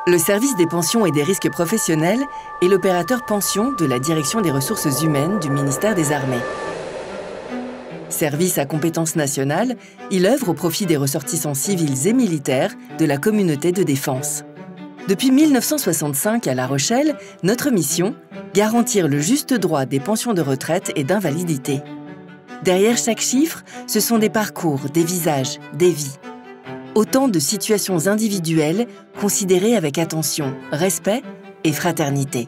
Le service des pensions et des risques professionnels est l'opérateur pension de la Direction des ressources humaines du ministère des Armées. Service à compétence nationale, il œuvre au profit des ressortissants civils et militaires de la communauté de défense. Depuis 1965 à La Rochelle, notre mission, garantir le juste droit des pensions de retraite et d'invalidité. Derrière chaque chiffre, ce sont des parcours, des visages, des vies. Autant de situations individuelles considérées avec attention, respect et fraternité.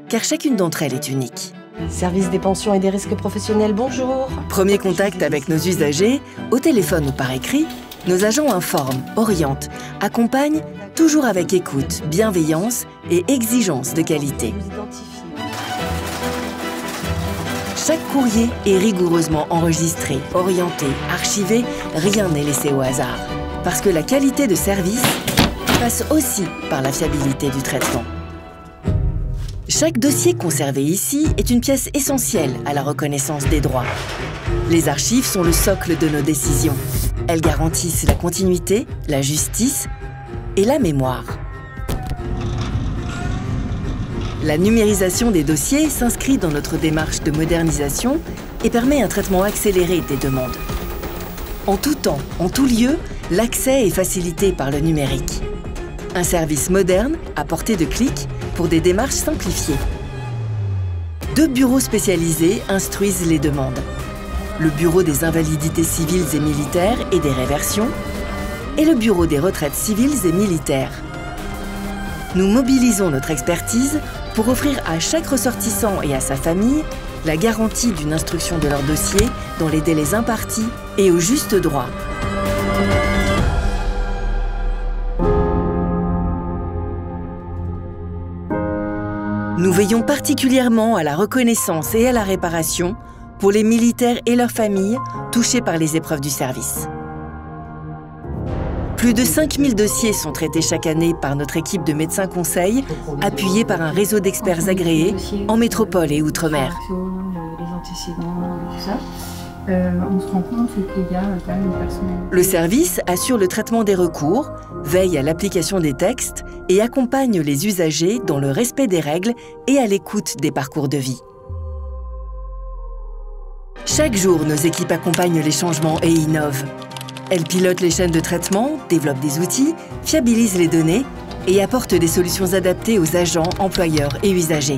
Car chacune d'entre elles est unique. Service des pensions et des risques professionnels, bonjour. Premier contact avec nos usagers, au téléphone ou par écrit, nos agents informent, orientent, accompagnent, toujours avec écoute, bienveillance et exigence de qualité. Chaque courrier est rigoureusement enregistré, orienté, archivé, rien n'est laissé au hasard. Parce que la qualité de service passe aussi par la fiabilité du traitement. Chaque dossier conservé ici est une pièce essentielle à la reconnaissance des droits. Les archives sont le socle de nos décisions. Elles garantissent la continuité, la justice et la mémoire. La numérisation des dossiers s'inscrit dans notre démarche de modernisation et permet un traitement accéléré des demandes. En tout temps, en tout lieu, l'accès est facilité par le numérique. Un service moderne, à portée de clic, pour des démarches simplifiées. 2 bureaux spécialisés instruisent les demandes. Le bureau des invalidités civiles et militaires et des réversions, et le bureau des retraites civiles et militaires. Nous mobilisons notre expertise pour offrir à chaque ressortissant et à sa famille la garantie d'une instruction de leur dossier dans les délais impartis et au juste droit. Nous veillons particulièrement à la reconnaissance et à la réparation pour les militaires et leurs familles touchés par les épreuves du service. Plus de 5000 dossiers sont traités chaque année par notre équipe de médecins conseils, appuyée par un réseau d'experts agréés en métropole et outre-mer. On se rend compte qu'il y a quand même une personne... Le service assure le traitement des recours, veille à l'application des textes et accompagne les usagers dans le respect des règles et à l'écoute des parcours de vie. Chaque jour, nos équipes accompagnent les changements et innovent. Elles pilotent les chaînes de traitement, développent des outils, fiabilisent les données et apportent des solutions adaptées aux agents, employeurs et usagers.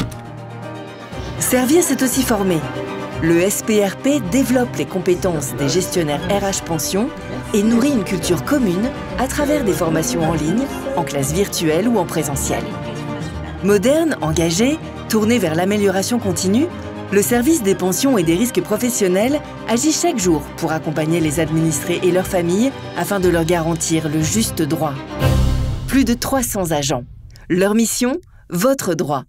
Servir, c'est aussi former. Le SPRP développe les compétences des gestionnaires RH Pension et nourrit une culture commune à travers des formations en ligne, en classe virtuelle ou en présentiel. Moderne, engagé, tourné vers l'amélioration continue, le service des pensions et des risques professionnels agit chaque jour pour accompagner les administrés et leurs familles afin de leur garantir le juste droit. Plus de 300 agents. Leur mission, votre droit.